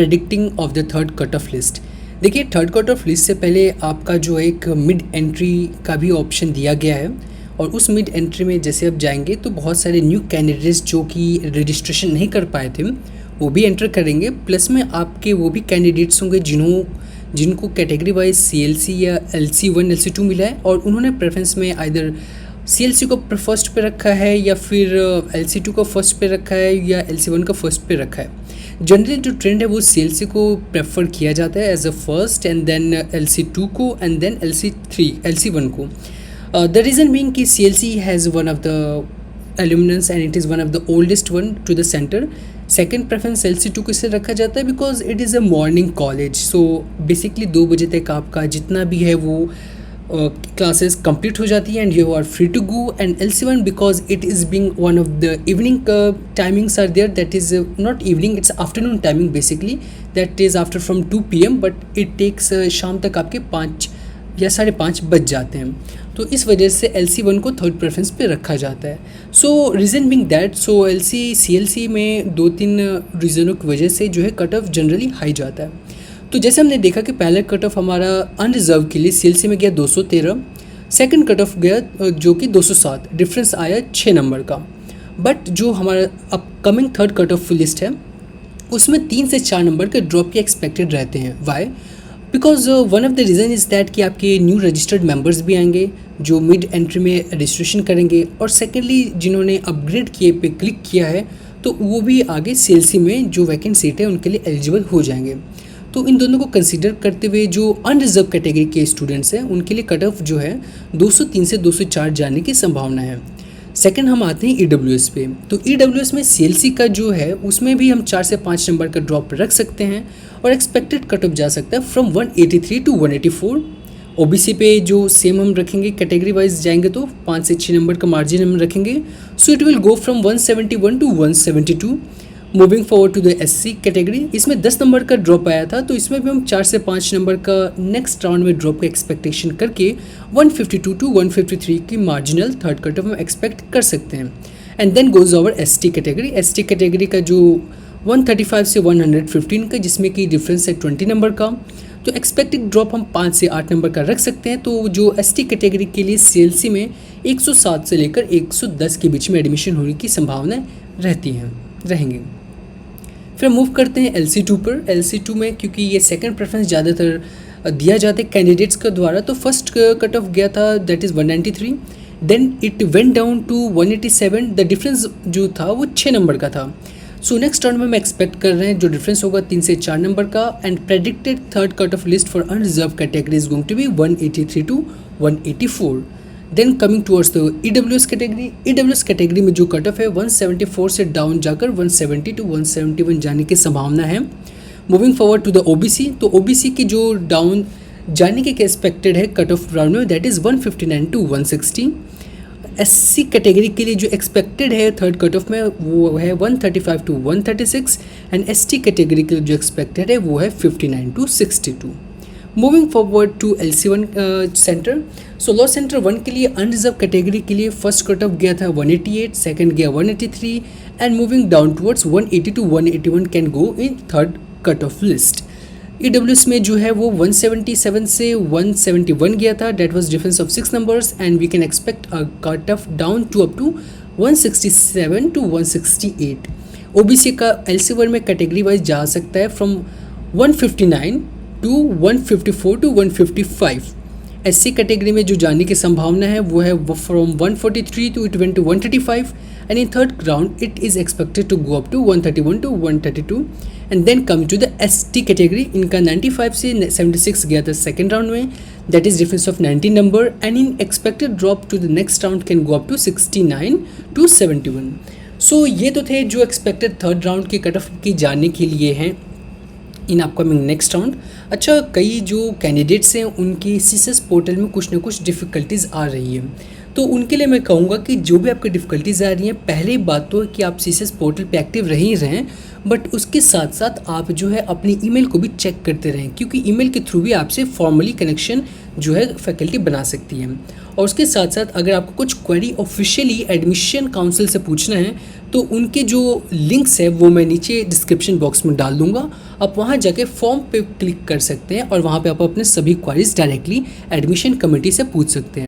Predicting of the third cut off list. देखिए, third cut off list से पहले आपका जो एक मिड एंट्री का भी ऑप्शन दिया गया है, और उस मिड एंट्री में जैसे आप जाएंगे तो बहुत सारे न्यू कैंडिडेट्स जो कि रजिस्ट्रेशन नहीं कर पाए थे वो भी एंटर करेंगे। प्लस में आपके वो भी कैंडिडेट्स होंगे जिनको कैटेगरी वाइज CLC या LC1 LC2 मिला है, और उन्होंने प्रेफरेंस में आइदर CLC को फर्स्ट पे रखा है या फिर LC2 को फर्स्ट पे रखा है या LC1 का फर्स्ट पे रखा है। जनरली जो ट्रेंड है वो CLC को प्रेफर किया जाता है as a first, and then LC2 को, एंड देन LC1 को। द रीज़न बीइंग कि CLC has one of the alumni and it is one of the oldest one to the centre. Second preference LC2 को इससे रखा जाता है because it is a morning college. So basically 2 बजे तक आपका जितना भी है वो क्लासेस कंप्लीट हो जाती है and you are free to go. And LC1 because it is being one of the evening timings are there, that is not evening, it's afternoon timing basically, that is after from 2 PM, but it takes शाम तक आपके 5 या 5:30 बज जाते हैं। तो इस वजह से LC1 को थर्ड प्रेफरेंस पे रखा जाता है। सो reason being that, so CLC में 2-3 रीज़नों की वजह से जो है कट ऑफ जनरली हाई जाता है। तो जैसे हमने देखा कि पहला कट ऑफ हमारा अनरिजर्व के लिए CLC में गया 213, सेकंड कट ऑफ गया जो कि 207, डिफरेंस आया 6 नंबर का। बट जो हमारा upcoming third cut off list है उसमें 3 से 4 नंबर के ड्रॉप के एक्सपेक्टेड रहते हैं। Why? Because one of the reason is that कि आपके न्यू रजिस्टर्ड मेंबर्स भी आएंगे जो मिड एंट्री में रजिस्ट्रेशन करेंगे, और सेकेंडली जिन्होंने अपग्रेड किए पे क्लिक किया है तो वो भी आगे CLC में जो वैकेंट सीट है उनके लिए एलिजिबल हो जाएंगे। तो इन दोनों को कंसीडर करते हुए जो अनरिजर्व कैटेगरी के स्टूडेंट्स हैं उनके लिए कट ऑफ जो है 203 से 204 जाने की संभावना है। सेकंड हम आते हैं EWS पे। तो EWS में CLC का जो है उसमें भी हम 4 से 5 नंबर का ड्रॉप रख सकते हैं, और एक्सपेक्टेड कट ऑफ जा सकता है फ्रॉम 183 टू 184। OBC पे जो सेम हम रखेंगे, कैटेगरी वाइज जाएंगे तो 5 से 6 नंबर का मार्जिन हम रखेंगे। So it will go from 171 to 172। Moving forward to the SC category, इसमें 10 नंबर का ड्रॉप आया था, तो इसमें भी हम 4 से 5 नंबर का नेक्स्ट राउंड में ड्रॉप का एक्सपेक्टेशन करके 152 टू 153 की मार्जिनल थर्ड कट ऑफ हम एक्सपेक्ट कर सकते हैं। And then goes over ST category. ST category का जो 135 से 115 का, जिसमें कि डिफरेंस है 20 नंबर का, तो एक्सपेक्टेड ड्रॉप हम 5 से 8 नंबर का रख सकते हैं। तो जो ST कैटेगरी के लिए CLC में 107 से लेकर 110 के बीच में एडमिशन होने की संभावना रहेंगी। फिर मूव करते हैं LC2 पर। LC2 में क्योंकि ये सेकंड प्रेफरेंस ज़्यादातर दिया जाता है कैंडिडेट्स के द्वारा, तो फर्स्ट कट ऑफ गया था that is 193, then it went down to 187। The difference जो था वो 6 नंबर का था। सो नेक्स्ट राउंड में हम एक्सपेक्ट कर रहे हैं जो डिफरेंस होगा 3 से 4 नंबर का, and predicted third cut off list for unreserve category is going to be 183 to 184। Then coming towards the EWS category. EWS category में जो कट ऑफ है 174 से डाउन जाकर 170 टू 171 जाने की संभावना है। Moving forward to the OBC, तो OBC की जो डाउन जाने के एक्सपेक्टेड है कट ऑफ राउंड में that is 159 to 160। SC category के लिए जो एक्सपेक्टेड है थर्ड कट ऑफ में वो है 135 टू 136, एंड ST कैटेगरी के लिए जो एक्सपेक्टेड है वो है 59 to 62। Moving forward to LC1 centre. So law centre 1 के लिए अनरिजर्व कैटेगरी के लिए फर्स्ट कट ऑफ गया था 188, सेकंड गया 183, and moving down towards 180 to 181 can go in third cut off list. EWS में जो है वो 177 से 171 गया था, that was difference of 6 numbers, and we can expect a cut off down to up to 167 to 168। OBC का LC1 में category wise जा सकता है from 159 to 154 to 155। SC category में जो जाने की संभावना है वो है from 143 to it went to 135, and in third round it is expected to go up to 131 to 132। And then come to the ST category, इनका 95 से 76 गया था सेकेंड राउंड में, that is difference of 19 number, and in expected drop to the next round can go up to 69 to 71। So ये तो थे जो expected third round के कट ऑफ की जाने के लिए हैं इन अपकमिंग नेक्स्ट राउंड। अच्छा, कई जो कैंडिडेट्स हैं उनकी CSS पोर्टल में कुछ ना कुछ डिफ़िकल्टीज़ आ रही है, तो उनके लिए मैं कहूँगा कि जो भी आपकी डिफ़िकल्टीज़ आ रही हैं, पहले बात तो है कि आप CSS पोर्टल पे एक्टिव रह ही रहें, बट उसके साथ साथ आप जो है अपनी ईमेल को भी चेक करते रहें, क्योंकि ईमेल के थ्रू भी आपसे फॉर्मली कनेक्शन जो है फैकल्टी बना सकती है। और उसके साथ साथ अगर आपको कुछ क्वेरी ऑफिशियली एडमिशन काउंसिल से पूछना है तो उनके जो लिंक्स है वो मैं नीचे डिस्क्रिप्शन बॉक्स में डाल दूंगा, आप वहाँ जाके फॉर्म पे क्लिक कर सकते हैं और वहाँ पे आप अपने सभी क्वारीज डायरेक्टली एडमिशन कमेटी से पूछ सकते हैं।